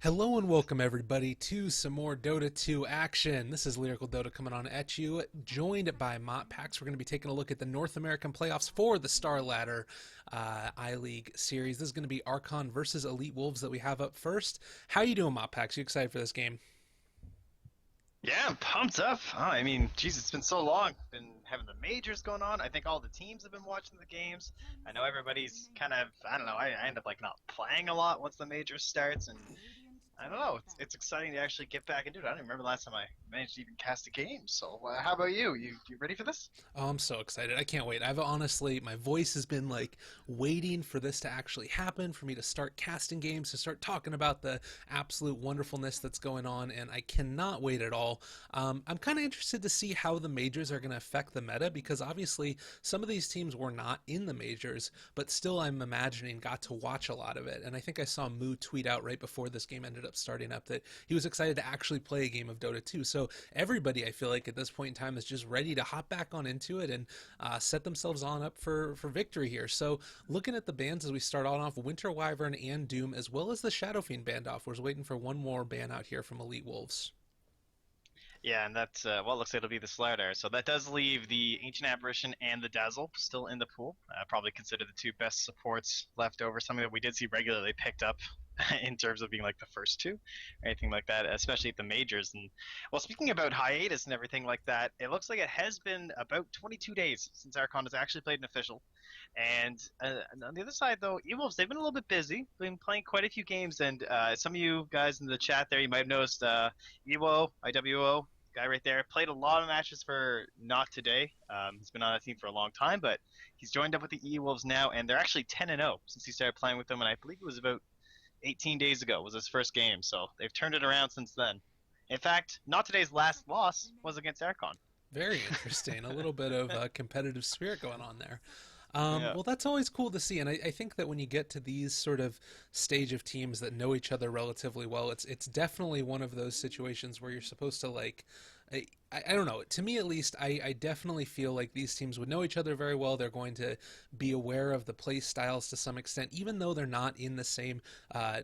Hello and welcome everybody to some more Dota 2 action. This is Lyrical Dota coming on at you, joined by MotPax. We're going to be taking a look at the North American playoffs for the Star Ladder I-League series. This is going to be Archon versus Elite Wolves that we have up first. How you doing, MotPax? You excited for this game? Yeah, I'm pumped up. Oh, I mean, geez, it's been so long. Been having the majors going on. I think all the teams have been watching the games. I know everybody's kind of, I don't know, I end up like not playing a lot once the majors starts, and I don't know. It's exciting to actually get back into it. I don't even remember the last time I managed to even cast a game. So, how about you? You ready for this? Oh, I'm so excited. I can't wait. I've honestly, my voice has been like waiting for this to actually happen, for me to start casting games, to start talking about the absolute wonderfulness that's going on, and I cannot wait at all. I'm kind of interested to see how the majors are going to affect the meta because obviously some of these teams were not in the majors, but still I'm imagining got to watch a lot of it. And I think I saw Moo tweet out right before this game ended up starting up that he was excited to actually play a game of Dota 2. So everybody, I feel like at this point in time, is just ready to hop back on into it and set themselves on up for victory here. So looking at the bans as we start on off, Winter Wyvern and Doom, as well as the Shadow Fiend band off. We're waiting for one more ban out here from Elite Wolves. Yeah, and that's well, it looks like it'll be the Slardar. So that does leave the Ancient Apparition and the Dazzle still in the pool. Probably consider the two best supports left over. Something that we did see regularly picked up in terms of being like the first two, or anything like that, especially at the majors. And well, speaking about hiatus and everything like that, it looks like it has been about 22 days since Archon has actually played an official. And on the other side, though, Ewolves, they've been a little bit busy, been playing quite a few games. And some of you guys in the chat there, you might have noticed Ewo, IWO, guy right there, played a lot of matches for Not Today. He's been on that team for a long time, but he's joined up with the E-Wolves now, and they're actually 10-0 since he started playing with them, and I believe it was about 18 days ago was his first game, so they've turned it around since then. In fact, Not Today's last loss was against Archon. Very interesting. A little bit of competitive spirit going on there. Yeah. Well, that's always cool to see, and I think that when you get to these sort of stage of teams that know each other relatively well, it's definitely one of those situations where you're supposed to like. I don't know. To me, at least, I definitely feel like these teams would know each other very well. They're going to be aware of the play styles to some extent, even though they're not in the same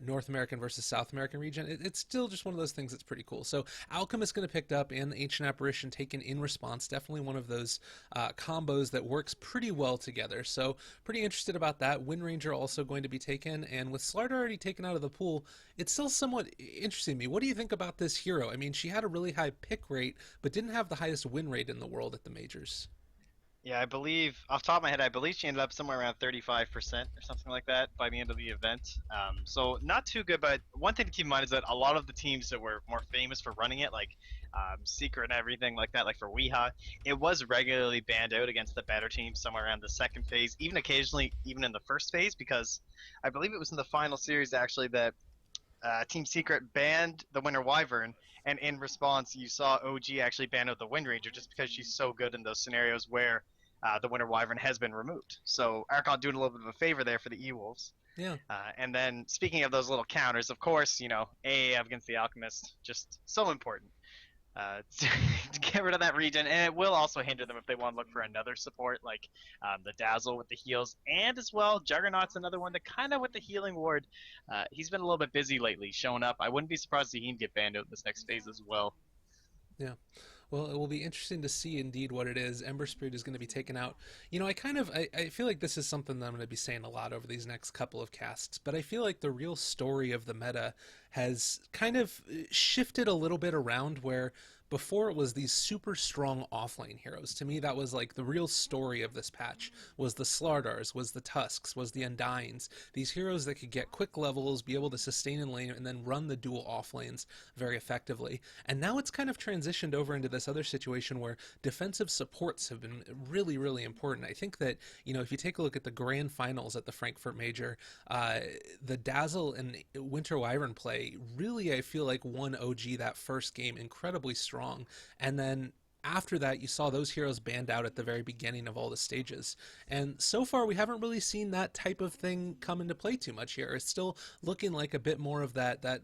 North American versus South American region. It's still just one of those things that's pretty cool. So, Alchemist going to picked up and the Ancient Apparition taken in response. Definitely one of those combos that works pretty well together. So, pretty interested about that. Wind Ranger also going to be taken, and with Slardar already taken out of the pool, it's still somewhat interesting to me. What do you think about this hero? I mean, she had a really high pick rate, but didn't have the highest win rate in the world at the majors. Yeah, I believe, off the top of my head, I believe she ended up somewhere around 35% or something like that by the end of the event. So not too good, but one thing to keep in mind is that a lot of the teams that were more famous for running it, like Secret and everything like that, like for Weeha, it was regularly banned out against the better teams somewhere around the second phase, even occasionally even in the first phase, because I believe it was in the final series actually that Team Secret banned the Winter Wyvern, and in response, you saw OG actually ban out the Wind Ranger just because she's so good in those scenarios where the Winter Wyvern has been removed. So Archon doing a little bit of a favor there for the E-Wolves. Yeah. And then speaking of those little counters, of course, AAF against the Alchemist, just so important to get rid of that region, and it will also hinder them if they want to look for another support like the Dazzle with the heals, and as well Juggernaut's another one that kind of with the healing ward. He's been a little bit busy lately, showing up. I wouldn't be surprised to see him get banned out this next phase as well. Yeah. Well, it will be interesting to see indeed what it is. Ember Spirit is going to be taken out. You know, I feel like this is something that I'm going to be saying a lot over these next couple of casts, but I feel like the real story of the meta has kind of shifted a little bit around where before it was these super strong offlane heroes. To me, that was like the real story of this patch was the Slardars, was the Tusks, was the Undyings. These heroes that could get quick levels, be able to sustain in lane, and then run the dual offlanes very effectively. And now it's kind of transitioned over into this other situation where defensive supports have been really, really important. I think that, you know, if you take a look at the grand finals at the Frankfurt Major, the Dazzle and Winter Wyvern play really, I feel like, won OG that first game incredibly strong. And then after that, you saw those heroes banned out at the very beginning of all the stages. And so far, we haven't really seen that type of thing come into play too much here. It's still looking like a bit more of that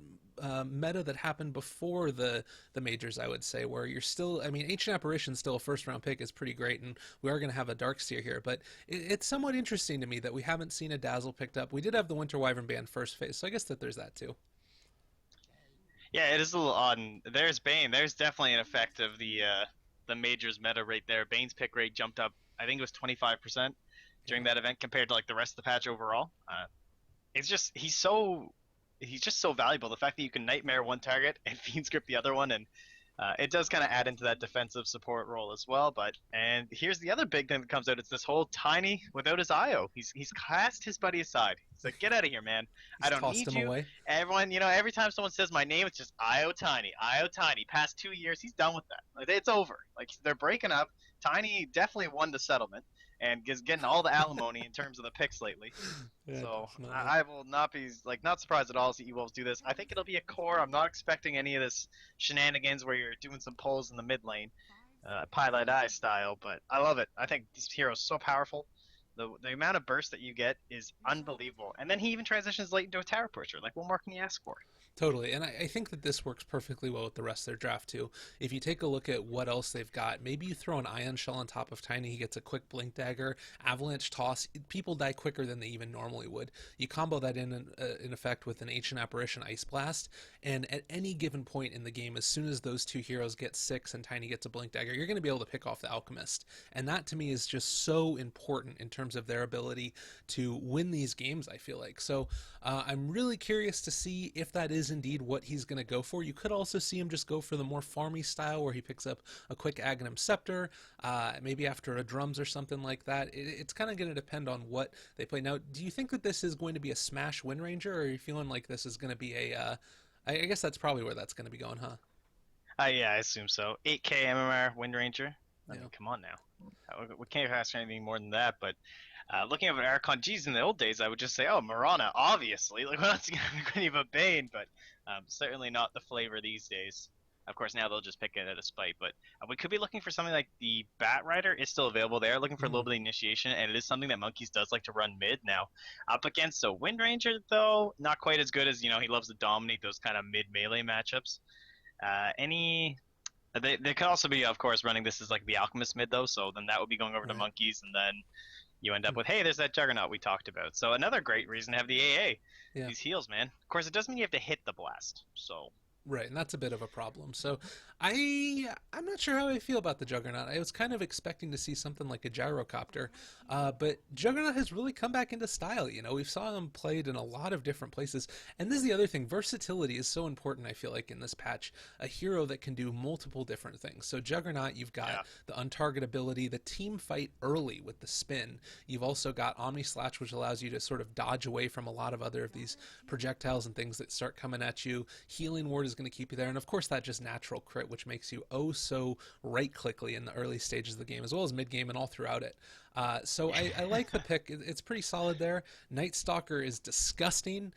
meta that happened before the majors, I would say, where you're still, I mean, Ancient Apparition still a first round pick is pretty great, and we are going to have a Darkseer here, but it's somewhat interesting to me that we haven't seen a Dazzle picked up. We did have the Winter Wyvern banned first phase, so I guess that there's that too. Yeah, it is a little odd. And there's Bane. There's definitely an effect of the majors meta rate there. Bane's pick rate jumped up. I think it was 25% during Yeah. that event compared to like the rest of the patch overall. It's just he's just so valuable. The fact that you can nightmare one target and fiend script the other one, and it does kind of add into that defensive support role as well. But and here's the other big thing that comes out: it's this whole Tiny without his IO. He's cast his buddy aside. He's like, get out of here, man. I He's don't tossed need him you. away. Everyone, every time someone says my name, it's just IO Tiny, IO Tiny. Past 2 years, he's done with that. Like, it's over. Like they're breaking up. Tiny definitely won the settlement and is getting all the alimony in terms of the picks lately. Yeah, So definitely. I will not be not surprised at all to see E-Wolves do this. I think it'll be a core. I'm not expecting any of this shenanigans where you're doing some pulls in the mid lane, Pilot Eye style. But I love it. I think this hero is so powerful. The amount of burst that you get is unbelievable. And then he even transitions late into a tower pusher. Like, what more can you ask for? Totally. And I think that this works perfectly well with the rest of their draft, too. If you take a look at what else they've got, maybe you throw an Ion Shell on top of Tiny, he gets a quick Blink Dagger, Avalanche Toss. People die quicker than they even normally would. You combo that in effect with an Ancient Apparition Ice Blast, and at any given point in the game, as soon as those two heroes get six and Tiny gets a Blink Dagger, you're going to be able to pick off the Alchemist. And that, to me, is just so important in terms of their ability to win these games, I feel like. So I'm really curious to see if that is indeed what he's going to go for. You could also see him just go for the more farmy style where he picks up a quick Aghanim Scepter, maybe after a Drums or something like that. It's kind of going to depend on what they play. Now, do you think that this is going to be a Smash Wind Ranger, or are you feeling like this is going to be I guess that's probably where that's going to be going, huh? Yeah, I assume so. 8K MMR Wind Ranger. I mean, Yeah. come on now. We can't ask for anything more than that. But looking at Archon, geez, in the old days, I would just say, oh, Marana, obviously. Like, what else you going to give a Bane? But certainly not the flavor these days. Of course, now they'll just pick it at a spite. But we could be looking for something like the Bat Rider is still available there, looking for a little Mm-hmm. bit of initiation, and it is something that Monkeys does like to run mid now. Up against a Wind Ranger, though, not quite as good as, he loves to dominate those kind of mid melee matchups. Any they could also be, of course, running this as like the Alchemist mid though, so then that would be going over to Right. Monkeys, and then you end Hmm. up with, hey, there's that Juggernaut we talked about. So another great reason to have the AA. Yeah. These heals, man. Of course, it does mean you have to hit the blast. So Right, and that's a bit of a problem. So I'm not sure how I feel about the Juggernaut. I was kind of expecting to see something like a gyrocopter, but Juggernaut has really come back into style. We've saw him played in a lot of different places, and this is the other thing. Versatility is so important. I feel like in this patch, a hero that can do multiple different things. So Juggernaut, you've got yeah, the untarget ability, the team fight early with the spin. You've also got Omni Slash, which allows you to sort of dodge away from a lot of other of these projectiles and things that start coming at you. Healing Ward is going to keep you there, and of course that just natural crit, which makes you oh so right clickly in the early stages of the game as well as mid game and all throughout it. So I like the pick. It's pretty solid there. Night Stalker is disgusting.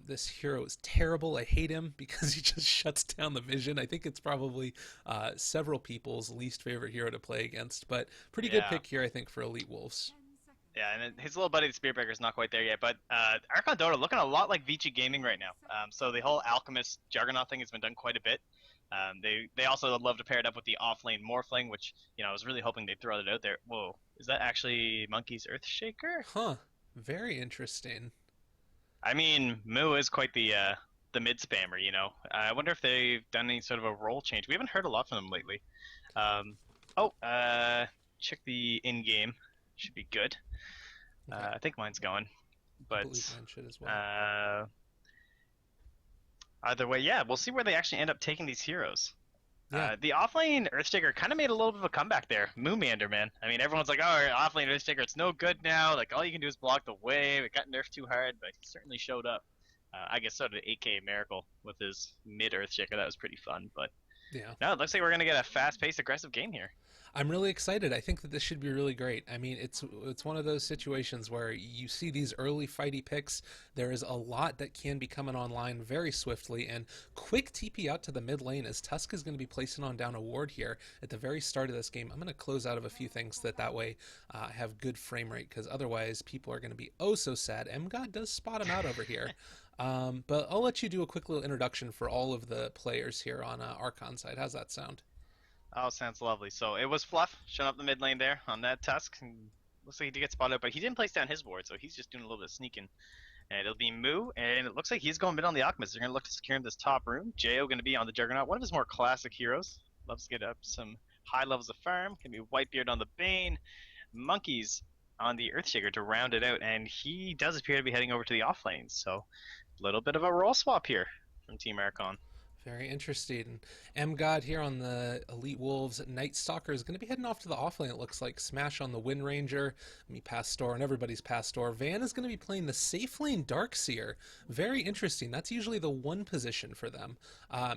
This hero is terrible. I hate him because he just shuts down the vision. I think it's probably several people's least favorite hero to play against, but pretty good yeah. pick here, I think, for Elite Wolves. Yeah, and his little buddy, the Spearbreaker, is not quite there yet. But Archon Dota looking a lot like Vici Gaming right now. So the whole Alchemist Juggernaut thing has been done quite a bit. They also love to pair it up with the offlane Morphling, which I was really hoping they'd throw it out there. Whoa, is that actually Monkey's Earthshaker? Huh. Very interesting. I mean, Moo is quite the mid spammer. I wonder if they've done any sort of a role change. We haven't heard a lot from them lately. Um, oh, check the in game. Should be good. Okay. I think mine's going, I believe but mine should as well. uh, either way, yeah, we'll see where they actually end up taking these heroes. Yeah. The offlane Earthshaker kind of made a little bit of a comeback there. Moomander, man. I mean, everyone's like, oh, offlane Earthshaker, it's no good now. Like, all you can do is block the wave. It got nerfed too hard, but he certainly showed up. I guess so did 8K Miracle with his mid Earthshaker. That was pretty fun. But Yeah. no, it looks like we're going to get a fast paced, aggressive game here. I'm really excited. I think that this should be really great. I mean, it's one of those situations where you see these early fighty picks. There is a lot that can be coming online very swiftly, and quick TP out to the mid lane as Tusk is going to be placing on down a ward here at the very start of this game. I'm going to close out of a few things that way have good frame rate, because otherwise people are going to be oh so sad. MGod does spot him out over here. But I'll let you do a quick little introduction for all of the players here on Archon side. How's that sound? Oh, sounds lovely. So it was Fluff showing up the mid lane there on that Tusk. And looks like he did get spotted, but he didn't place down his ward, so he's just doing a little bit of sneaking. And it'll be Moo, and it looks like he's going mid on the Alchemist. They're going to look to secure him this top room. Jo going to be on the Juggernaut, one of his more classic heroes. Loves to get up some high levels of farm. Can be Whitebeard on the Bane. Monkeys on the Earthshaker to round it out, and he does appear to be heading over to the off lanes. So a little bit of a role swap here from Team Archon. Very interesting. M God here on the Elite Wolves. Night Stalker is going to be heading off to the offlane, it looks like. Smash on the Wind Ranger. Me Pastor and everybody's Pastor. Van is going to be playing the safe lane Darkseer. Very interesting. That's usually the one position for them.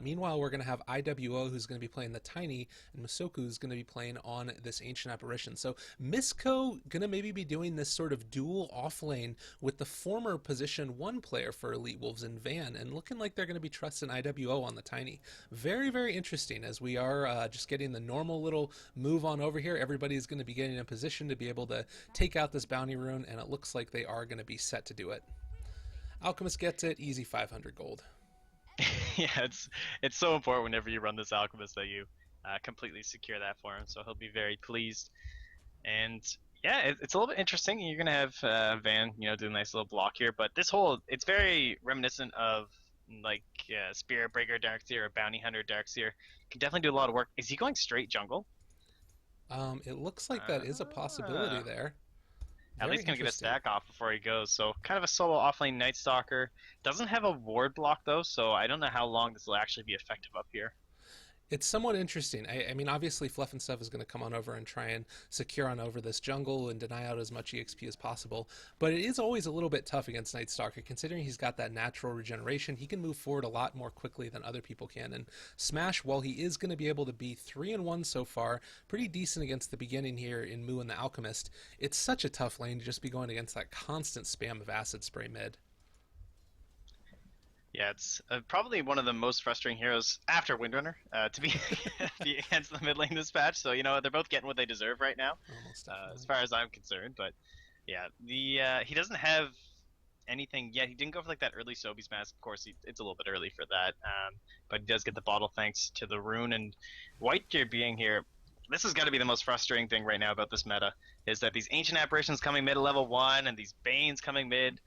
Meanwhile, we're going to have IWO who's going to be playing the Tiny, and Masoku is going to be playing on this Ancient Apparition. So Misco going to maybe be doing this sort of dual offlane with the former position 1 player for Elite Wolves in Van, and looking like they're going to be trusting IWO on the Tiny. Very, very interesting as we are just getting the normal little move on over here. Everybody's going to be getting in a position to be able to take out this bounty rune, and it looks like they are going to be set to do it. Alchemist gets it, easy 500 gold. Yeah, it's so important whenever you run this Alchemist that you completely secure that for him. So he'll be very pleased. And yeah, it's a little bit interesting. You're gonna have Van, do a nice little block here, but it's very reminiscent of like Spirit Breaker Darkseer or Bounty Hunter Darkseer. Can definitely do a lot of work. Is he going straight jungle? It looks like that is a possibility there. At Very least gonna get a interesting. stack off before he goes. So kind of a solo offlane Night Stalker. Doesn't have a ward block though, so I don't know how long this will actually be effective up here. It's somewhat interesting. I mean, obviously, Fluff and Stuff is going to come on over and try and secure on over this jungle and deny out as much EXP as possible. But it is always a little bit tough against Night Stalker, considering he's got that natural regeneration. He can move forward a lot more quickly than other people can. And Smash, while he is going to be able to be 3-1 so far, pretty decent against the beginning here in Moo and the Alchemist, it's such a tough lane to just be going against that constant spam of Acid Spray mid. Yeah, it's probably one of the most frustrating heroes after Windrunner to be, be against the mid lane this patch. So they're both getting what they deserve right now, Almost as definitely. far as I'm concerned. But yeah, the he doesn't have anything yet. He didn't go for like that early Sobeys mask. Of course, it's a little bit early for that. But he does get the bottle thanks to the rune and Whitegear being here. This has got to be the most frustrating thing right now about this meta is that these ancient apparitions coming mid at level 1 and these Banes coming mid.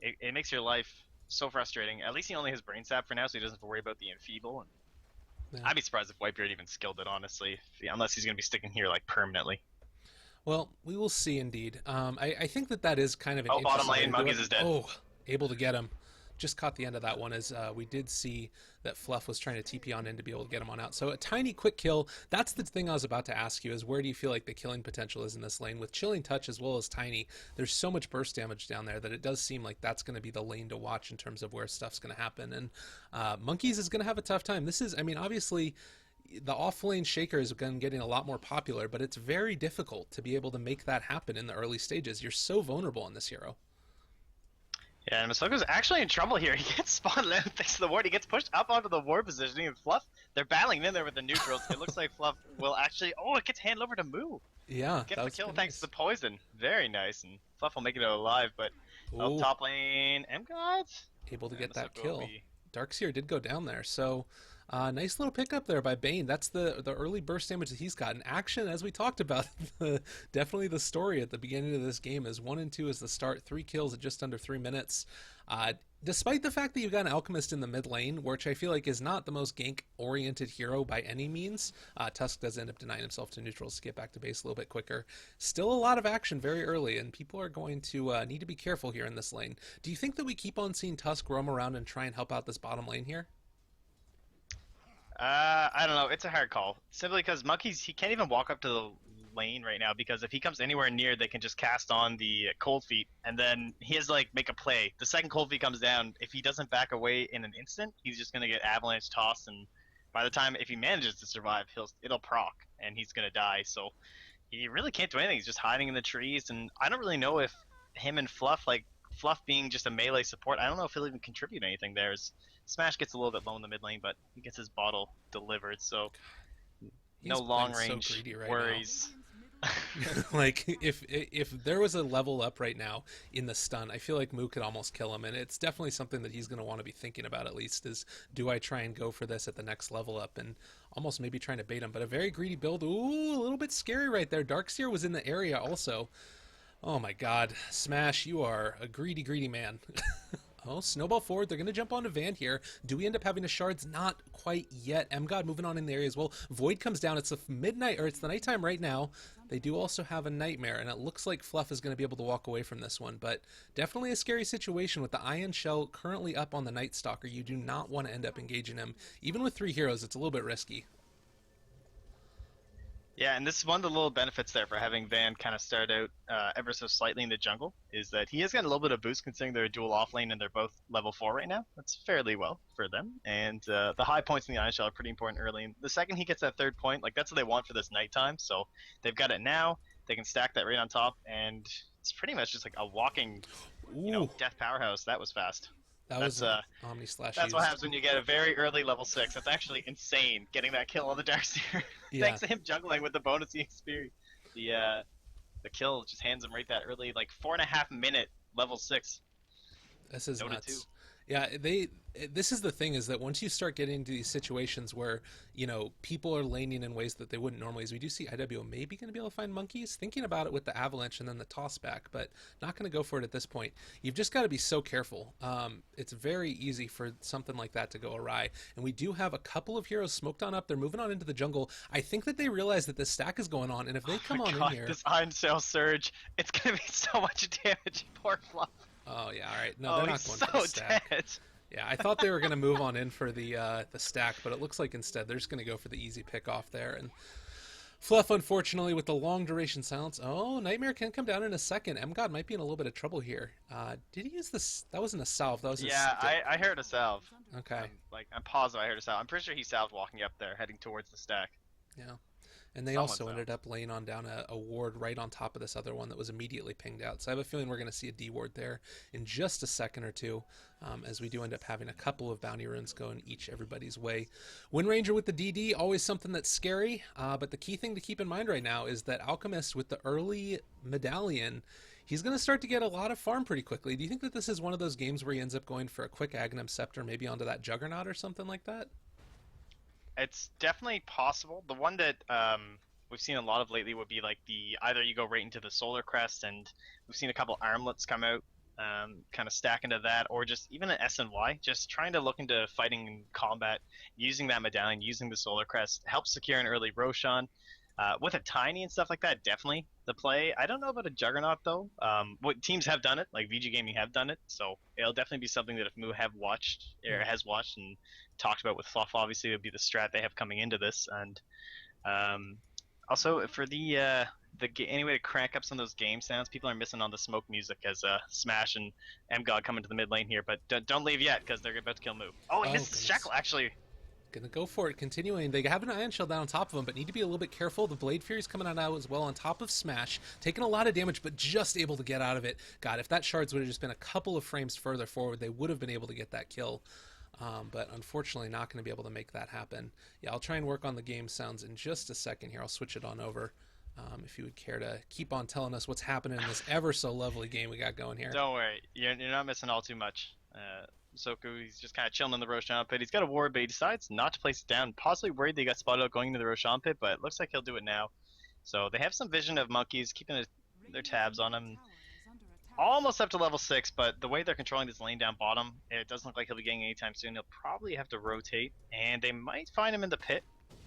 It makes your life so frustrating. At least he only has brain sap for now, so he doesn't have to worry about the enfeeble. And Yeah. I'd be surprised if Whitebeard even skilled it, honestly, unless he's going to be sticking here like permanently. Well, we will see indeed. I think that is kind of an Oh, bottom interesting way lane, to do Monkeys it. is dead. Oh, able to get him. Just caught the end of that one as we did see that Fluff was trying to TP on in to be able to get him on out. So a tiny quick kill. That's the thing I was about to ask you is where do you feel like the killing potential is in this lane? With Chilling Touch as well as Tiny, there's so much burst damage down there that it does seem like that's going to be the lane to watch in terms of where stuff's going to happen. And Monkeys is going to have a tough time. This is, I mean, obviously the off-lane shaker is getting a lot more popular, but it's very difficult to be able to make that happen in the early stages. You're so vulnerable in this hero. Yeah, and Masoko's actually in trouble here. He gets spotted out thanks to the ward. He gets pushed up onto the ward positioning, and Fluff, they're battling in there with the neutrals. It looks like Fluff will actually... Oh, it gets handed over to Moo. Yeah, Gets the kill pretty thanks nice. to the poison. Very nice, and Fluff will make it out alive, but up Ooh, top lane, M-God? able to get that Masoko will kill. be... Darkseer did go down there, so nice little pickup there by Bane. That's the early burst damage that he's gotten. Action, as we talked about, definitely the story at the beginning of this game is 1 and 2 is the start, 3 kills at just under 3 minutes. Despite the fact that you've got an Alchemist in the mid lane, which I feel like is not the most gank-oriented hero by any means, Tusk does end up denying himself to neutrals to get back to base a little bit quicker. Still a lot of action very early, and people are going to need to be careful here in this lane. Do you think that we keep on seeing Tusk roam around and try and help out this bottom lane here? I don't know. It's a hard call. Simply because Monkeys, he can't even walk up to the lane right now because if he comes anywhere near, they can just cast on the cold feet, and then he has to, like, make a play. The second cold feet comes down, if he doesn't back away in an instant, he's just gonna get avalanche tossed, and by the time if he manages to survive, it'll proc, and he's gonna die. So he really can't do anything. He's just hiding in the trees, and I don't really know if him and Fluff, like Fluff being just a melee support, I don't know if he'll even contribute anything there. Smash gets a little bit low in the mid lane, but he gets his bottle delivered, so no He's long playing so range greedy right worries. like if there was a level up right now in the stun, I feel like Moo could almost kill him, and it's definitely something that he's going to want to be thinking about at least is do I try and go for this at the next level up and almost maybe trying to bait him, but a very greedy build. Ooh, a little bit scary right there. Darkseer was in the area also. Oh my god. Smash, you are a greedy, greedy man. Oh, snowball forward. They're going to jump onto Van here. Do we end up having a shards? Not quite yet. M-God moving on in the area as well. Void comes down. It's the midnight, or it's the nighttime right now. They do also have a nightmare, and it looks like Fluff is going to be able to walk away from this one. But definitely a scary situation with the Ion Shell currently up on the Night Stalker. You do not want to end up engaging him. Even with 3 heroes, it's a little bit risky. Yeah, and this is one of the little benefits there for having Van kind of start out ever so slightly in the jungle, is that he has got a little bit of boost considering they're a dual off lane and they're both level 4 right now. That's fairly well for them. And the high points in the Ion Shell are pretty important early. And the second he gets that 3rd point, like that's what they want for this nighttime. So they've got it now. They can stack that right on top, and it's pretty much just like a walking, Ooh, death powerhouse. That was fast. that That's was an Omni Slash That's what used. happens when you get a very early level 6. That's actually insane, getting that kill on the Darkseer. Yeah, Thanks to him juggling with the bonus EXP. The kill just hands him right that early, like 4.5 minute level 6. this is Dota 2. nuts. Yeah, this is the thing, is that once you start getting into these situations where people are laning in ways that they wouldn't normally, as we do see IWO maybe going to be able to find monkeys, thinking about it with the avalanche and then the toss back, but not going to go for it at this point. You've just got to be so careful. It's very easy for something like that to go awry, and we do have a couple of heroes smoked on up. They're moving on into the jungle. I think that they realize that this stack is going on, and if they Oh come my on in god, here. this Iron Shell Surge, it's gonna be so much damage. Poor Fluff. Oh yeah, all right, no, Oh, they're he's not going so for the stack. dead. Yeah, I thought they were going to move on in for the stack, but it looks like instead they're just going to go for the easy pick off there. And Fluff, unfortunately, with the long duration silence. Oh, Nightmare can come down in a second. M-God might be in a little bit of trouble here. Did he use this? That wasn't a salve. That was his Yeah, stick. I heard a salve. Okay. I'm positive I heard a salve. I'm pretty sure he salved walking up there, heading towards the stack. Yeah. And they Someone also salved. ended up laying on down a ward right on top of this other one that was immediately pinged out. So I have a feeling we're going to see a D ward there in just a second or two, as we do end up having a couple of bounty runes going each everybody's way. Wind Ranger with the DD, always something that's scary, but the key thing to keep in mind right now is that Alchemist with the early medallion, he's going to start to get a lot of farm pretty quickly. Do you think that this is one of those games where he ends up going for a quick Aghanim Scepter, maybe onto that Juggernaut or something like that? It's definitely possible. The one that we've seen a lot of lately would be like the either you go right into the Solar Crest, and we've seen a couple armlets come out, kind of stack into that, or just even an SNY, just trying to look into fighting in combat, using that medallion, using the Solar Crest, helps secure an early Roshan. With a tiny and stuff like that, definitely the play. I don't know about a Juggernaut though. What teams have done it, like VG Gaming have done it, so it'll definitely be something that if Moo have watched or has watched and talked about with Fluff, obviously it would be the strat they have coming into this. And also for any way to crank up some of those game sounds, people are missing on the smoke music as Smash and M-God come into the mid lane here, but don't leave yet because they're about to kill Moo. Oh, he Oh, misses goodness. Shackle actually. Gonna go for it, continuing. They have an Ion Shell down on top of them, but need to be a little bit careful. The Blade Fury's coming out now as well on top of Smash, taking a lot of damage, but just able to get out of it. God, if that Shards would have just been a couple of frames further forward, they would have been able to get that kill. But unfortunately, not going to be able to make that happen. Yeah, I'll try and work on the game sounds in just a second here. I'll switch it on over. If you would care to keep on telling us what's happening in this ever so lovely game we got going here. Don't worry, you're not missing all too much. Soku, he's just kind of chilling in the Roshan pit. He's got a ward, but he decides not to place it down. Possibly worried they got spotted out going into the Roshan pit, but it looks like he'll do it now. So they have some vision of monkeys, keeping their tabs on him. Almost up to level 6, but the way they're controlling this lane down bottom, it doesn't look like he'll be getting anytime soon. He'll probably have to rotate, and they might find him in the pit.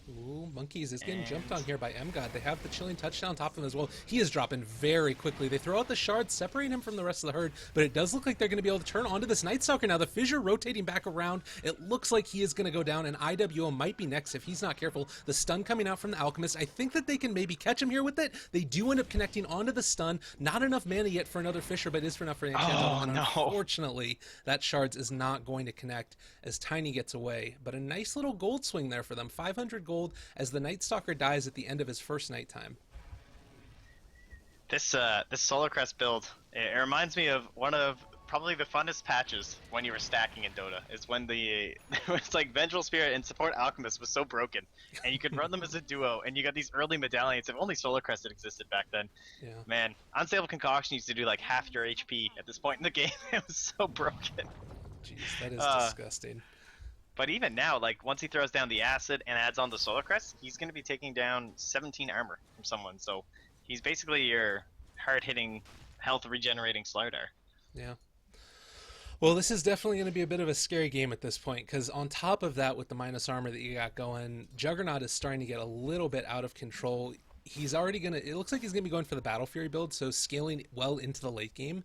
Ooh, Monkeys is getting jumped on here by M-God. They have the chilling touchdown on top of him as well. He is dropping very quickly. They throw out the shards, separating him from the rest of the herd, but it does look like they're going to be able to turn onto this Night Stalker now. The Fissure rotating back around. It looks like he is going to go down, and IWO might be next if he's not careful. The stun coming out from the Alchemist. I think that they can maybe catch him here with it. They do end up connecting onto the stun. Not enough mana yet for another Fissure, but it is for enough for an Oh, and no. unfortunately, that shards is not going to connect as Tiny gets away. But a nice little gold swing there for them. 500 gold as the Night Stalker dies at the end of his first nighttime. This Solar Crest build, it reminds me of one of probably the funnest patches when you were stacking in Dota. Is when it's like Vengeful Spirit and Support Alchemist was so broken, and you could run them as a duo, and you got these early medallions. If only Solar Crest had existed back then. Yeah. Man, Unstable Concoction used to do like half your HP at this point in the game. It was so broken. Jeez, that is disgusting. But even now, like once he throws down the acid and adds on the Solar Crest, he's going to be taking down 17 armor from someone. So he's basically your hard-hitting health regenerating Slardar. Yeah. Well, this is definitely going to be a bit of a scary game at this point because on top of that, with the minus armor that you got going, Juggernaut is starting to get a little bit out of control. He's already going to, it looks like he's going to be going for the Battle Fury build, so scaling well into the late game.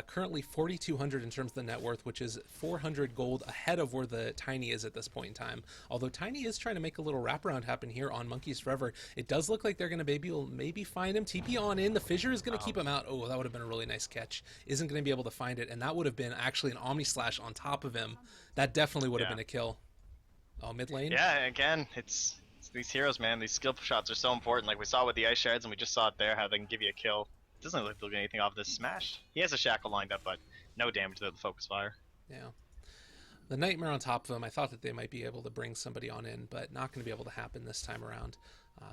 Currently 4,200 in terms of the net worth, which is 400 gold ahead of where the Tiny is at this point in time. Although Tiny is trying to make a little wraparound happen here on Monkeys Forever. It does look like they're going to maybe find him. TP on in. The Fissure is going to keep him out. Oh, that would have been a really nice catch. Isn't going to be able to find it, and that would have been actually an Omni Slash on top of him. That definitely would have Yeah. been a kill. Oh, mid lane? Yeah, again, it's these heroes, man. These skill shots are so important. Like we saw with the ice shards, and we just saw it there, how they can give you a kill. It doesn't look like they'll get anything off this smash. He has a shackle lined up, but no damage to the focus fire. Yeah. The Nightmare on top of him, I thought that they might be able to bring somebody on in, but not going to be able to happen this time around.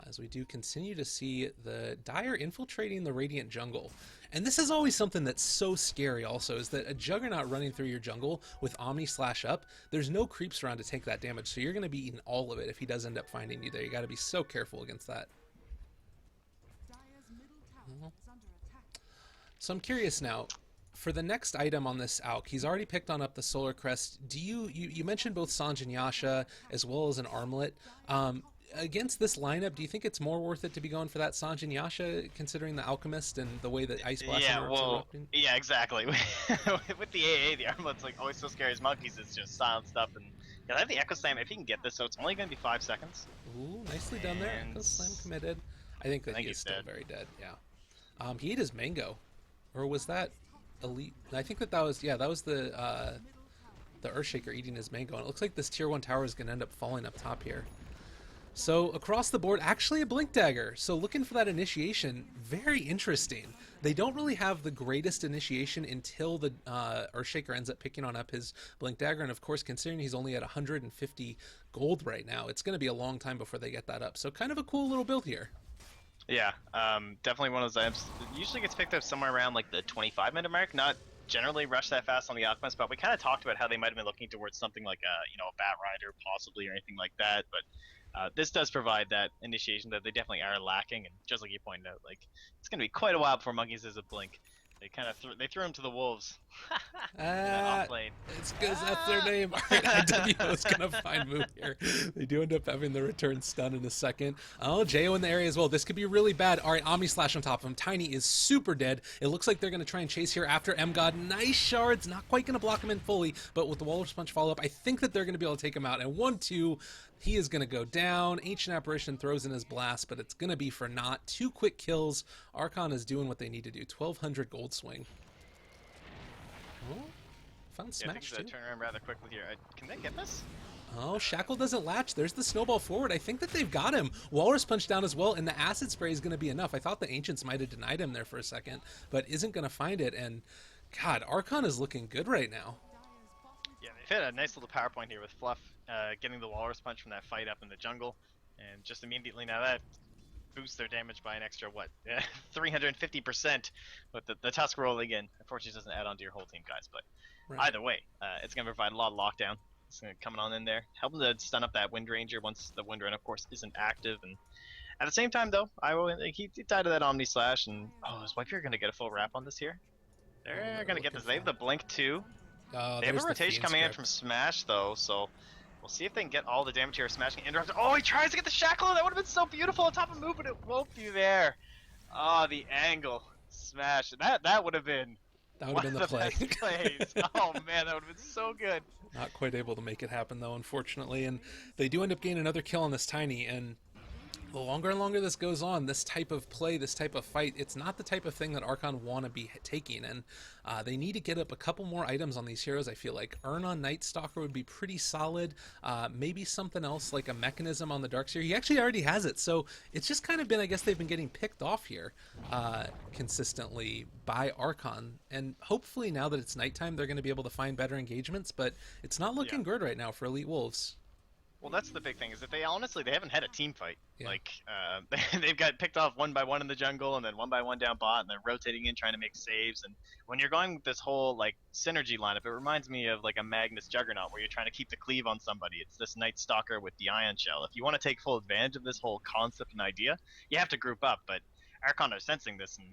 As we do continue to see the Dire infiltrating the Radiant jungle. And this is always something that's so scary also, is that a Juggernaut running through your jungle with Omni Slash up, there's no creeps around to take that damage, so you're going to be eating all of it if he does end up finding you there. You got to be so careful against that. So I'm curious now, for the next item on this AUK, he's already picked on up the Solar Crest. Do you mentioned both Sanj and Yasha as well as an armlet. Against this lineup, do you think it's more worth it to be going for that Sanj and Yasha, considering the Alchemist and the way that Ice Blast Yeah, well, yeah, exactly. With the AA, the armlet's like always so scary as monkeys. It's just silent stuff, and yeah, I have the Echo Slam if he can get this, so it's only going to be 5 seconds. Ooh, nicely done there. Echo Slam committed. I think he is still dead. very dead. Yeah. He ate his mango, or was that elite? I think that was the Earthshaker eating his mango, and it looks like this tier 1 tower is going to end up falling up top here. So across the board, actually a Blink Dagger. So looking for that initiation, very interesting. They don't really have the greatest initiation until the Earthshaker ends up picking on up his Blink Dagger. And of course, considering he's only at 150 gold right now, it's going to be a long time before they get that up. So kind of a cool little build here. Yeah, definitely one of those items. It usually gets picked up somewhere around like the 25-minute mark. Not generally rush that fast on the Alchemist, but we kind of talked about how they might have been looking towards something like a Bat Rider possibly or anything like that. But this does provide that initiation that they definitely are lacking, and just like you pointed out, like it's gonna be quite a while before Monkeys is a blink. They kind of they threw him to the wolves. It's because that's their name. All right, IW is going to find move here. They do end up having the return stun in a second. Oh, Jo in the area as well. This could be really bad. All right, Omni Slash on top of him. Tiny is super dead. It looks like they're going to try and chase here after M-God. Nice shards. Not quite going to block him in fully, but with the Walrus Punch follow-up, I think that they're going to be able to take him out. And 1-2, he is going to go down. Ancient Apparition throws in his blast, but it's going to be for naught. 2 quick kills. Archon is doing what they need to do. 1,200 gold swing. Oh, found Smash too. Turn around rather quickly here. Can they get this? Oh, Shackle doesn't latch. There's the snowball forward. I think that they've got him. Walrus Punch down as well, and the Acid Spray is going to be enough. I thought the Ancients might have denied him there for a second, but isn't going to find it. And, God, Archon is looking good right now. Yeah, they've hit a nice little power point here with Fluff getting the Walrus Punch from that fight up in the jungle. And just immediately now that boosts their damage by an extra, 350%. But the Tusk rolling in, unfortunately, doesn't add on to your whole team, guys. But either way, it's going to provide a lot of lockdown. It's going to coming on in there, helping to stun up that Wind Ranger once the Wind Ranger, of course, isn't active. And at the same time, though, he died to that Omni Slash, and his wife are going to get a full wrap on this here. They're going to get this. They have the Blink too. They have a rotation coming in from Smash though, so we'll see if they can get all the damage here. Smash can interrupt. Oh, he tries to get the Shackle. That would have been so beautiful on top of move, but it won't be there. Oh, the angle. Smash. That would have been. That would have been the play. Best plays. Oh man, that would have been so good. Not quite able to make it happen though, unfortunately. And they do end up gaining another kill on this Tiny, and the longer and longer this goes on, this type of play, this type of fight, it's not the type of thing that Archon want to be taking, and they need to get up a couple more items on these heroes, I feel like. Earn on Night Stalker would be pretty solid. Maybe something else like a mechanism on the Darkseer. He actually already has it, so it's just kind of been, I guess they've been getting picked off here consistently by Archon, and hopefully now that it's nighttime, they're going to be able to find better engagements, but it's not looking good right now for Elite Wolves. Well, that's the big thing, is that they haven't had a team fight. Yeah. Like, they've got picked off one by one in the jungle, and then one by one down bot, and they're rotating in trying to make saves. And when you're going with this whole, like, synergy lineup, it reminds me of, like, a Magnus Juggernaut, where you're trying to keep the cleave on somebody. It's this Night Stalker with the Ion Shell. If you want to take full advantage of this whole concept and idea, you have to group up, but Archon are sensing this, and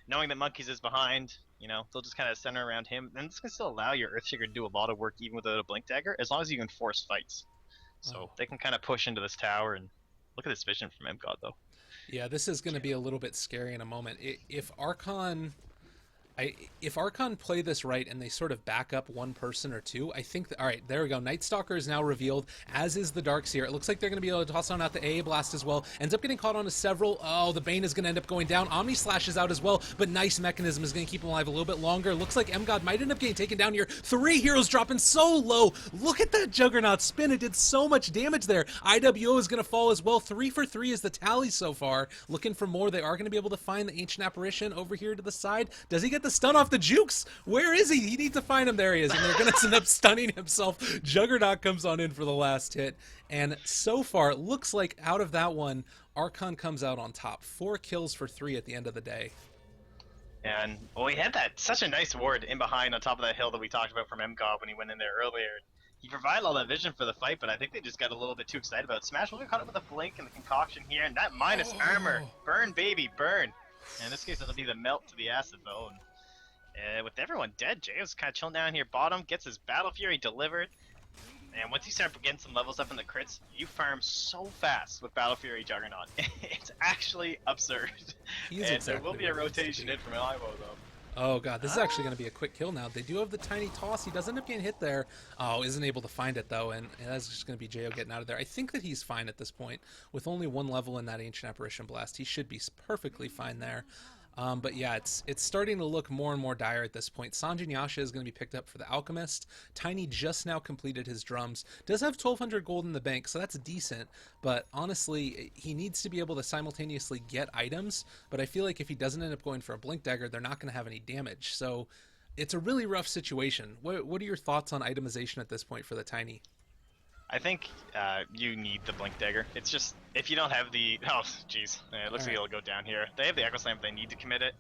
knowing that Monkeys is behind, they'll just kind of center around him. And this can still allow your Earthshaker to do a lot of work even without a Blink Dagger, as long as you can force fights. Oh. So they can kind of push into this tower, and look at this vision from MGod, though. Yeah, this is going to be a little bit scary in a moment. If Archon if Archon play this right and they sort of back up one person or two, I think that, all right, there we go. Night Stalker is now revealed, as is the Darkseer. It looks like they're going to be able to toss on out the AA Blast as well. Ends up getting caught on a several. Oh, the Bane is going to end up going down. Omni Slash is out as well, but nice Mechanism is going to keep him alive a little bit longer. Looks like MGod might end up getting taken down here. 3 heroes dropping so low. Look at that Juggernaut spin. It did so much damage there. IWO is going to fall as well. 3 for 3 is the tally so far. Looking for more. They are going to be able to find the Ancient Apparition over here to the side. Does he get the stun off the Jukes? Where is he? He needs to find him. There he is. And they're going to end up stunning himself. Juggernaut comes on in for the last hit. And so far, it looks like out of that one, Archon comes out on top. 4 kills for 3 at the end of the day. And, well, he had such a nice ward in behind on top of that hill that we talked about from MGod when he went in there earlier. He provided all that vision for the fight, but I think they just got a little bit too excited about it. Smash will get caught up with a blink and the concoction here, and that minus armor. Burn, baby, burn. And in this case, it'll be the melt to the acid bone. With everyone dead, Jayo's kind of chilling down here bottom, gets his Battle Fury delivered. And once you start getting some levels up in the crits, you farm so fast with Battle Fury Juggernaut. It's actually absurd. There will be a rotation in from Ivo, though. Oh god, this is actually going to be a quick kill now. They do have the tiny toss. He does end up getting hit there. Oh, isn't able to find it though, and that's just going to be Jayo getting out of there. I think that he's fine at this point. With only 1 level in that Ancient Apparition Blast, he should be perfectly fine there. But yeah, it's starting to look more and more dire at this point. Sanjin Yasha is going to be picked up for the Alchemist. Tiny just now completed his drums. Does have 1,200 gold in the bank, so that's decent. But honestly, he needs to be able to simultaneously get items. But I feel like if he doesn't end up going for a Blink Dagger, they're not going to have any damage. So it's a really rough situation. What are your thoughts on itemization at this point for the Tiny? I think you need the Blink Dagger. It's just, if you don't have the... Oh, jeez. It looks like it'll go down here. They have the Echo Slam if they need to commit it.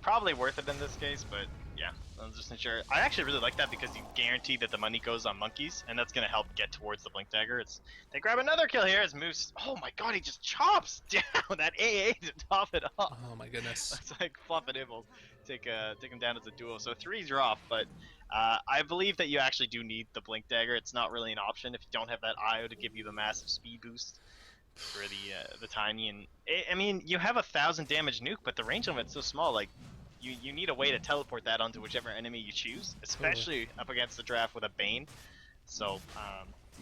Probably worth it in this case, but yeah, I'm just not sure. I actually really like that because you guarantee that the money goes on Monkeys, and that's going to help get towards the Blink Dagger. They grab another kill here as Moose... Oh my god, he just chops down that AA to top it off. Oh my goodness. It's like Fluff and Ibble take him down as a duo. So 3s are off, but... I believe that you actually do need the Blink Dagger. It's not really an option if you don't have that IO to give you the massive speed boost for the Tiny. And I mean, you have 1,000 damage nuke, but the range of it's so small. Like, you need a way to teleport that onto whichever enemy you choose, especially up against the draft with a Bane. So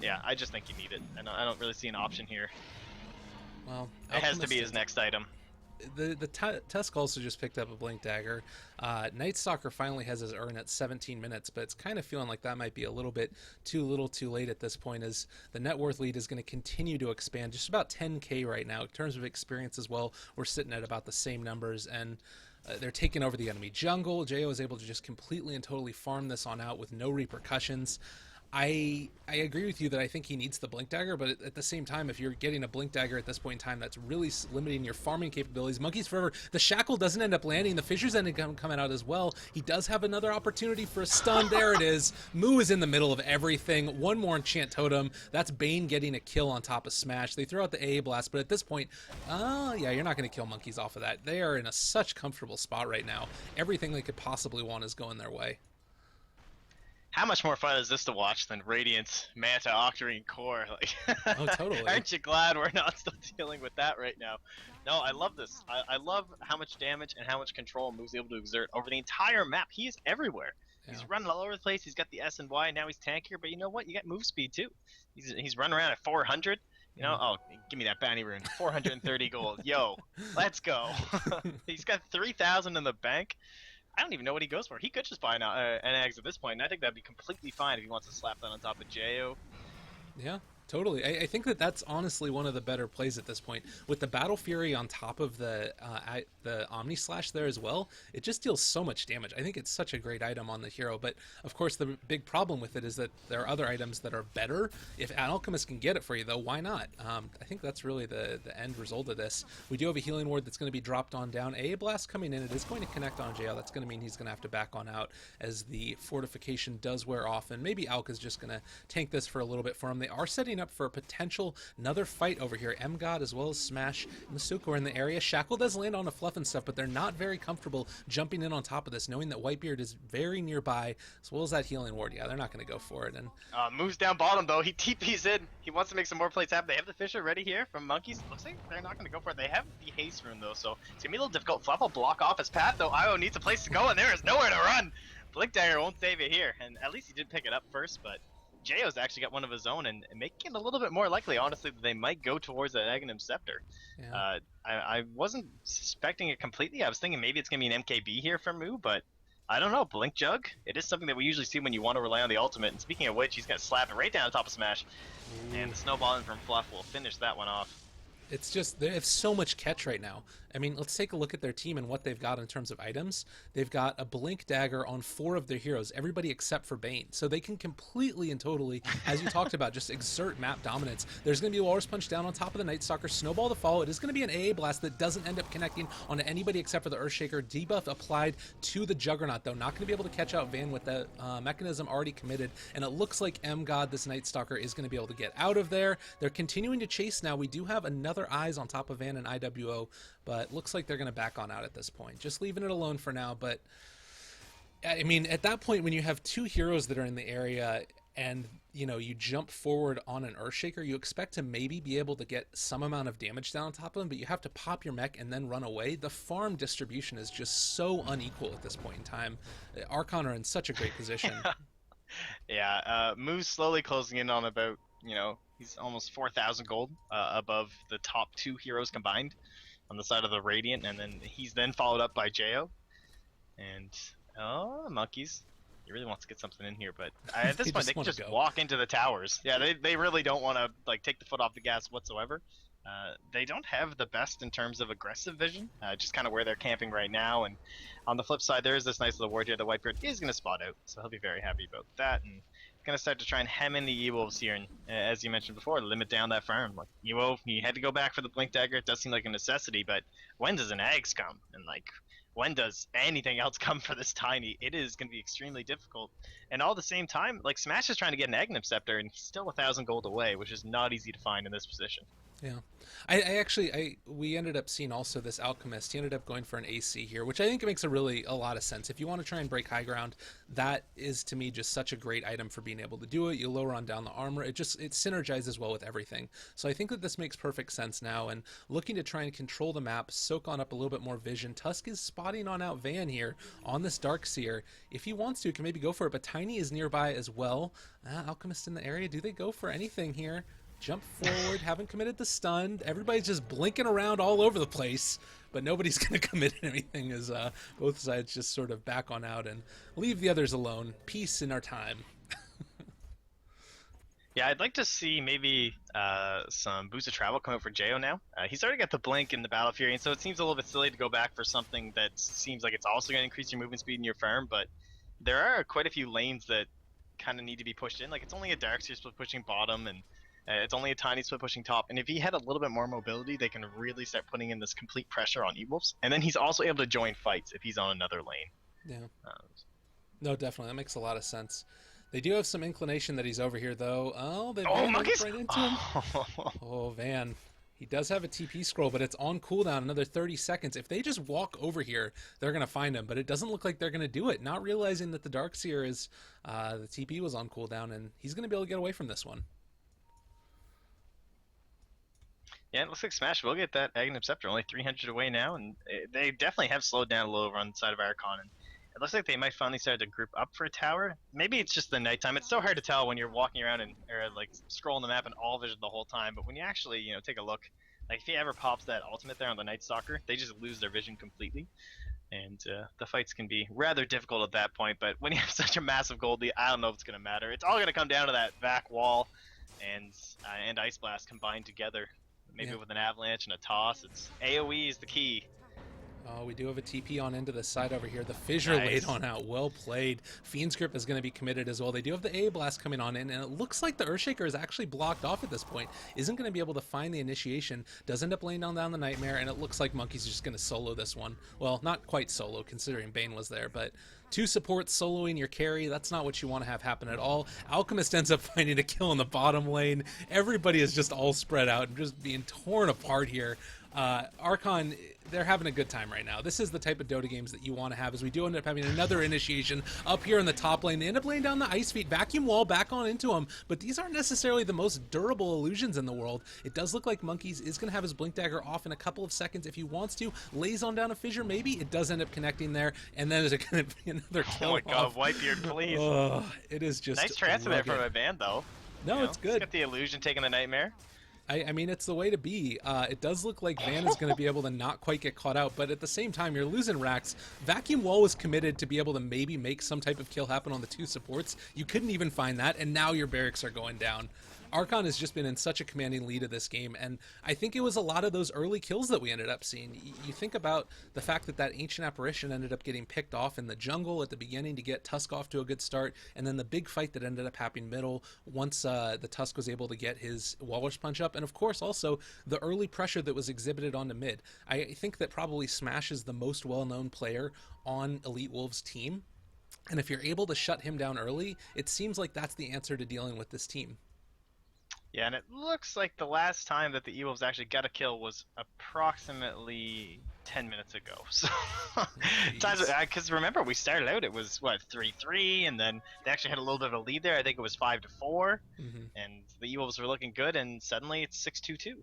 yeah, I just think you need it, and I don't really see an option here. Well, it has to be his next item. The Tusk also just picked up a Blink Dagger. Night Stalker finally has his urn at 17 minutes, but it's kind of feeling like that might be a little bit too late at this point, as the net worth lead is going to continue to expand. Just about 10k right now. In terms of experience as well, we're sitting at about the same numbers, and they're taking over the enemy jungle. Jayo is able to just completely and totally farm this on out with no repercussions. I agree with you that I think he needs the Blink Dagger, but at the same time, if you're getting a Blink Dagger at this point in time, that's really limiting your farming capabilities. Monkeys Forever, the Shackle doesn't end up landing. The Fissures end up coming out as well. He does have another opportunity for a stun. There it is. Moo is in the middle of everything. One more Enchant Totem. That's Bane getting a kill on top of Smash. They throw out the AA Blast, but at this point, yeah, you're not going to kill Monkeys off of that. They are in such comfortable spot right now. Everything they could possibly want is going their way. How much more fun is this to watch than Radiant, Manta, Octarine, Core? Like, oh, totally. Aren't you glad we're not still dealing with that right now? No, I love this. I love how much damage and how much control Moo's able to exert over the entire map. He is everywhere. Yeah. He's running all over the place. He's got the S and Y. Now he's tankier, but you know what? You got move speed too. He's running around at 400. You know, oh, give me that bounty rune. 430 gold. Yo, let's go. He's got 3,000 in the bank. I don't even know what he goes for. He could just buy an eggs at this point, and I think that'd be completely fine if he wants to slap that on top of Jayo. Yeah, totally. I think that's honestly one of the better plays at this point. With the Battle Fury on top of the Omni Slash there as well, it just deals so much damage. I think it's such a great item on the hero, but of course the big problem with it is that there are other items that are better. If an Alchemist can get it for you, though, why not? I think that's really the end result of this. We do have a healing ward that's going to be dropped on down. AA Blast coming in. It is going to connect on JL. That's going to mean he's going to have to back on out as the fortification does wear off, and maybe Alk is just going to tank this for a little bit for him. They are setting setting up for a potential another fight over here. M-God as well as Smash and Masuko are in the area. Shackle does land on a fluff and stuff, but they're not very comfortable jumping in on top of this, knowing that Whitebeard is very nearby, as well as that healing ward. Yeah, they're not going to go for it. And moves down bottom though. He TP's in. He wants to make some more plays happen. They have the Fisher ready here from Monkeys. Looks like they're not going to go for it. They have the haste rune though, so it's going to be a little difficult. Fluff will block off his path though. Io needs a place to go, and there is nowhere to run. Blink Dagger won't save it here, and at least he did pick it up first, but Jayo's actually got one of his own, and making it a little bit more likely, honestly, that they might go towards that Aghanim Scepter. yeah. I wasn't suspecting it completely. I was thinking maybe it's going to be an MKB here from Moo, but I don't know. Blink Jug? It is something that we usually see when you want to rely on the ultimate, and speaking of which, he's going to slap it right down on top of Smash, and the snowballing from Fluff will finish that one off. It's just, they have so much catch right now. I mean, let's take a look at their team and what they've got in terms of items. They've got a Blink Dagger on 4 of their heroes, everybody except for Bane. So they can completely and totally, as you talked about, just exert map dominance. There's going to be a Walrus Punch down on top of the Night Stalker, Snowball to follow. It is going to be an AA Blast that doesn't end up connecting onto anybody except for the Earthshaker. Debuff applied to the Juggernaut, though. Not going to be able to catch out Van with the mechanism already committed. And it looks like M-God, this Night Stalker, is going to be able to get out of there. They're continuing to chase now. We do have another Eyes on top of Van and IWO, but looks like they're going to back on out at this point. Just leaving it alone for now, but I mean, at that point, when you have 2 heroes that are in the area and, you know, you jump forward on an Earthshaker, you expect to maybe be able to get some amount of damage down on top of them, but you have to pop your mech and then run away. The farm distribution is just so unequal at this point in time. Archon are in such a great position. Yeah, Moo's slowly closing in on about, you know, he's almost 4,000 gold above the top 2 heroes combined on the side of the Radiant, and then he's then followed up by Jayo. And, oh, Monkeys. He really wants to get something in here, but at this point, they can just walk into the towers. Yeah, they really don't want to, like, take the foot off the gas whatsoever. They don't have the best in terms of aggressive vision, just kind of where they're camping right now. And on the flip side, there is this nice little ward here that Whitebeard is going to spot out, so he'll be very happy about that. And going to start to try and hem in the E-Wolves here, and as you mentioned before, limit down that farm. Like, E-Wolf, he had to go back for the Blink Dagger. It does seem like a necessity, but when does an Ags come? And, like, when does anything else come for this Tiny? It is going to be extremely difficult. And all at the same time, like, Smash is trying to get an Aghanim Scepter, and he's still 1,000 gold away, which is not easy to find in this position. Yeah, we ended up seeing also this Alchemist. He ended up going for an AC here, which I think makes a lot of sense. If you want to try and break high ground, that is to me just such a great item for being able to do it. You lower on down the armor. It synergizes well with everything. So I think that this makes perfect sense now. And looking to try and control the map, soak on up a little bit more vision. Tusk is spotting on out Van here on this Darkseer. If he wants to, he can maybe go for it. But Tiny is nearby as well. Alchemist in the area. Do they go for anything here? Jump forward, haven't committed the stun. Everybody's just blinking around all over the place, but nobody's going to commit anything as both sides just sort of back on out and leave the others alone. Peace in our time. Yeah, I'd like to see maybe some boost of travel come out for Jayo now. He's already got the blink in the Battle Fury, and so it seems a little bit silly to go back for something that seems like it's also going to increase your movement speed in your farm, but there are quite a few lanes that kind of need to be pushed in. Like, it's only a Darkseer split pushing bottom, and it's only a Tiny split pushing top, and if he had a little bit more mobility, they can really start putting in this complete pressure on E-Wolves. And then he's also able to join fights if he's on another lane. Yeah. No, definitely. That makes a lot of sense. They do have some inclination that he's over here, though. Oh, they ran right into him. Oh, Van. He does have a TP scroll, but it's on cooldown another 30 seconds. If they just walk over here, they're going to find him, but it doesn't look like they're going to do it, not realizing that the Darkseer is, the TP was on cooldown, and he's going to be able to get away from this one. Yeah, it looks like Smash will get that Aghanim Scepter, only 300 away now, and they definitely have slowed down a little over on the side of Archon, and it looks like they might finally start to group up for a tower. Maybe it's just the nighttime. It's so hard to tell when you're walking around and or like scrolling the map and all vision the whole time, but when you actually, you know, take a look, like if he ever pops that ultimate there on the Night Stalker, they just lose their vision completely, and the fights can be rather difficult at that point. But when you have such a massive gold lead, I don't know if it's going to matter. It's all going to come down to that vac wall and Ice Blast combined together. Maybe with an avalanche and a toss. It's AoE is the key. Oh, we do have a TP on into the side over here. The fissure laid Nice. on out. Well played. Fiend's Grip is going to be committed as well. They do have the A Blast coming on in, and it looks like the Earthshaker is actually blocked off at this point. Isn't going to be able to find the initiation. Does end up laying down the Nightmare, and it looks like Monkey's just going to solo this one. Well, not quite solo, considering Bane was there, but two supports soloing your carry, that's not what you want to have happen at all. Alchemist ends up finding a kill in the bottom lane. Everybody is just all spread out and just being torn apart here. Archon, they're having a good time right now. This is the type of Dota games that you want to have, as we do end up having another initiation up here in the top lane. They end up laying down the Ice Feet, vacuum wall back on into them, but these aren't necessarily the most durable illusions in the world. It does look like Monkeys is going to have his Blink Dagger off in a couple of seconds if he wants to. Lays on down a fissure, maybe. It does end up connecting there, and then there's going to be another kill Oh my god, off. Whitebeard, please. It is just Nice transfer there from rugged. a band, though. No, it's good. Got the illusion taking the Nightmare. I mean, it's the way to be. It does look like Van is going to be able to not quite get caught out, but at the same time, you're losing racks. Vacuum Wall was committed to be able to maybe make some type of kill happen on the two supports. You couldn't even find that, and now your barracks are going down. Archon has just been in such a commanding lead of this game, and I think it was a lot of those early kills that we ended up seeing. You think about the fact that that Ancient Apparition ended up getting picked off in the jungle at the beginning to get Tusk off to a good start, and then the big fight that ended up happening middle once the Tusk was able to get his Walrus Punch up, and of course also the early pressure that was exhibited onto mid. I think that probably Smash is the most well-known player on Elite Wolves' team, and if you're able to shut him down early, it seems like that's the answer to dealing with this team. Yeah, and it looks like the last time that the E-Wolves actually got a kill was approximately 10 minutes ago. So, because remember, we started out, it was, what, 3-3, and then they actually had a little bit of a lead there. I think it was 5-4, and the E-Wolves were looking good, and suddenly it's 6-2-2.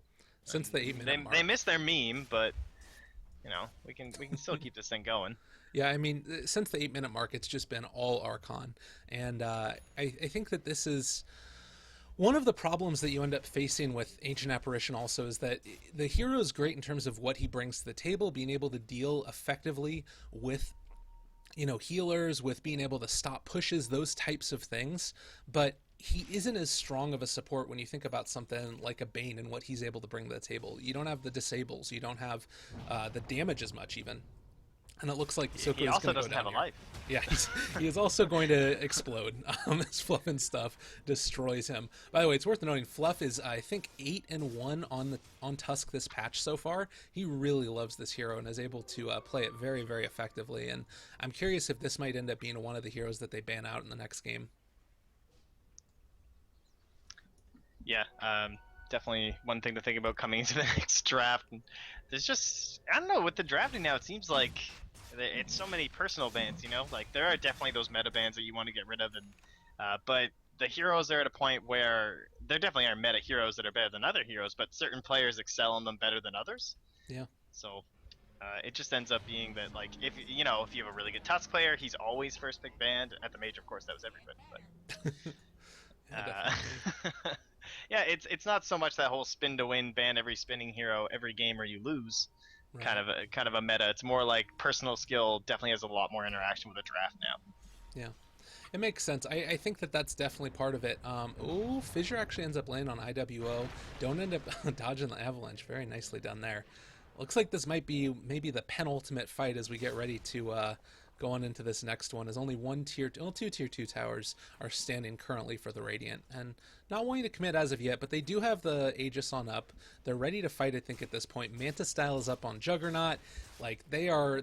Since the 8-minute mark. They missed their meme, but, you know, we can still keep this thing going. Yeah, I mean, since the 8-minute mark, it's just been all Archon. And I think that this is one of the problems that you end up facing with Ancient Apparition also is that the hero is great in terms of what he brings to the table, being able to deal effectively with, you know, healers, with being able to stop pushes, those types of things. But he isn't as strong of a support when you think about something like a Bane and what he's able to bring to the table. You don't have the disables, you don't have the damage as much even. And it looks like Soko He is also going to go doesn't down have a here. life. Yeah, he is also going to explode. This Fluff and stuff destroys him. By the way, it's worth noting Fluff is, I think, 8-1 on Tusk this patch so far. He really loves this hero and is able to play it very, very effectively. And I'm curious if this might end up being one of the heroes that they ban out in the next game. Yeah, definitely one thing to think about coming into the next draft. There's just, I don't know, with the drafting now, it seems like it's so many personal bans, you know? Like, there are definitely those meta bans that you want to get rid of, and but the heroes are at a point where there definitely are meta heroes that are better than other heroes, but certain players excel in them better than others. Yeah. So it just ends up being that, like, if you know, if you have a really good Tusk player, he's always first pick banned. At the major, of course, that was everybody, but yeah, it's not so much that whole spin to win, ban every spinning hero every game or you lose. Right. Kind of a meta. It's more like personal skill definitely has a lot more interaction with a draft now. Yeah. It makes sense. I think that that's definitely part of it. Oh, Fissure actually ends up landing on IWO. Don't end up dodging the avalanche. Very nicely done there. Looks like this might be maybe the penultimate fight as we get ready to go on into this next one, as only two tier 2 towers are standing currently for the Radiant, and not wanting to commit as of yet, but they do have the Aegis on up. They're ready to fight, I think, at this point. Manta Style is up on Juggernaut. Like, they are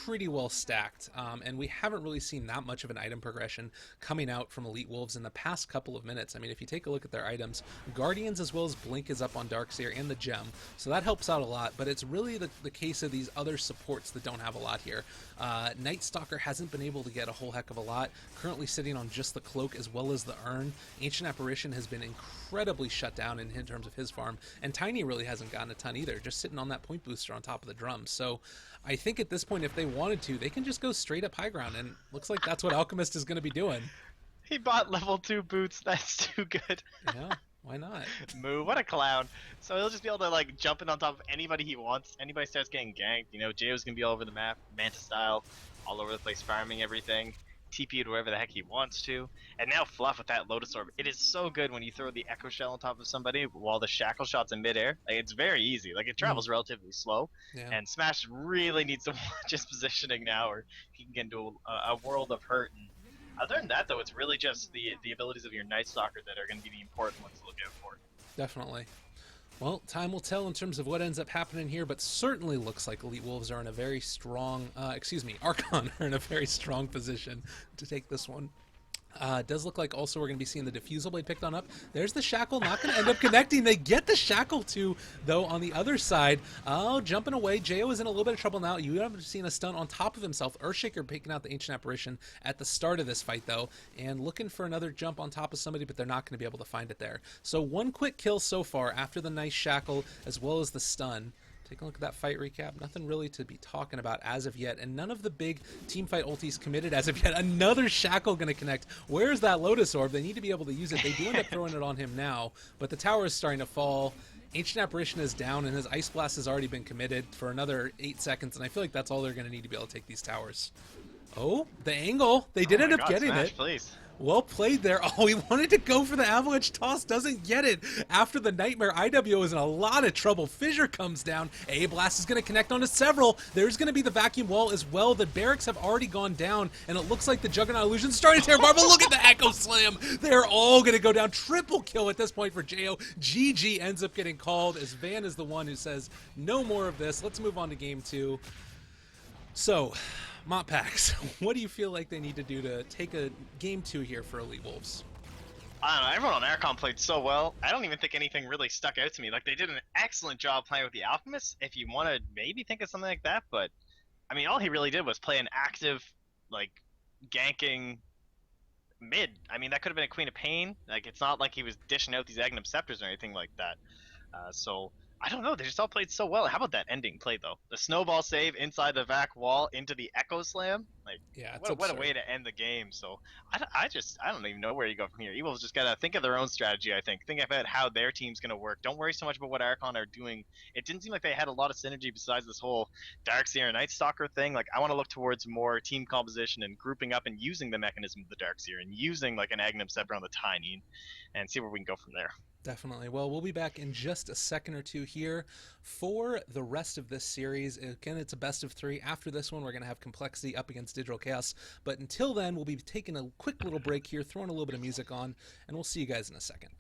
pretty well stacked, and we haven't really seen that much of an item progression coming out from Elite Wolves in the past couple of minutes. I mean, if you take a look at their items, Guardians as well as Blink is up on Darkseer and the Gem, so that helps out a lot, but it's really the case of these other supports that don't have a lot here. Night Stalker hasn't been able to get a whole heck of a lot, currently sitting on just the Cloak as well as the Urn. Ancient Apparition has been incredibly shut down in terms of his farm, and Tiny really hasn't gotten a ton either, just sitting on that point booster on top of the drums. So I think at this point, if they wanted to, they can just go straight up high ground, and looks like that's what Alchemist is going to be doing. He bought level 2 boots. That's too good. Yeah, why not? Moo, what a clown. So he'll just be able to, like, jump in on top of anybody he wants. Anybody starts getting ganked, you know, Jayo's gonna be all over the map, Manta style, all over the place, farming everything. TP to wherever the heck he wants to. And now Fluff with that Lotus Orb. It is so good when you throw the Echo Shell on top of somebody while the Shackle Shot's in midair. Like, it's very easy. Like, it Mm, travels relatively slow. yeah. And Smash really needs to watch his positioning now, or he can get into a world of hurt. And other than that, though, it's really just the abilities of your Night Stalker that are going to be the important ones to look out for. Definitely. Well, time will tell in terms of what ends up happening here, but certainly looks like Elite Wolves are in a very strong, Archon are in a very strong position to take this one. Does look like also we're going to be seeing the Diffusal Blade picked on up. There's the Shackle, not going to end up connecting. They get the Shackle too, though, on the other side. Oh, jumping away. Jo is in a little bit of trouble now. You haven't seen a stun on top of himself. Earthshaker picking out the Ancient Apparition at the start of this fight, though, and looking for another jump on top of somebody, but they're not going to be able to find it there. So one quick kill so far after the nice Shackle as well as the stun. Take a look at that fight recap. Nothing really to be talking about as of yet, and none of the big team fight ultis committed as of yet. Another Shackle going to connect. Where's that Lotus Orb? They need to be able to use it. They do end up throwing it on him now, but the tower is starting to fall. Ancient Apparition is down, and his Ice Blast has already been committed for another 8 seconds, and I feel like that's all they're going to need to be able to take these towers. Oh, the angle. They did Oh end my up God, getting Smash, it. please. Well played there. Oh, he wanted to go for the Avalanche Toss. Doesn't get it. After the Nightmare, IWO is in a lot of trouble. Fissure comes down. A-Blast is going to connect onto several. There's going to be the Vacuum Wall as well. The barracks have already gone down, and it looks like the Juggernaut Illusion is starting to tear apart. But look at the Echo Slam. They're all going to go down. Triple kill at this point for Jo. GG ends up getting called as Van is the one who says, no more of this. Let's move on to game 2. So, MotPax, what do you feel like they need to do to take a game 2 here for Elite Wolves? I don't know. Everyone on Archon played so well. I don't even think anything really stuck out to me. Like, they did an excellent job playing with the Alchemist. If you want to maybe think of something like that, but I mean, all he really did was play an active, like, ganking mid. I mean, that could have been a Queen of Pain. Like, it's not like he was dishing out these Aghanim Scepters or anything like that. So I don't know. They just all played so well. How about that ending play though? The snowball save inside the Vac wall into the Echo Slam. Like, Yeah, it's what a absurd. way to end the game. So I don't even know where you go from here. Evil's just gotta think of their own strategy. I think about how their team's gonna work. Don't worry so much about what Archon are doing. It didn't seem like they had a lot of synergy besides this whole Darkseer and Night Stalker thing. Like, I want to look towards more team composition and grouping up and using the mechanism of the Darkseer and using like an Aghanim Scepter on the Tiny, and see where we can go from there. Definitely. Well, we'll be back in just a second or two here for the rest of this series. Again, it's a best of 3. After this one, we're going to have Complexity up against Digital Chaos. But until then, we'll be taking a quick little break here, throwing a little bit of music on, and we'll see you guys in a second.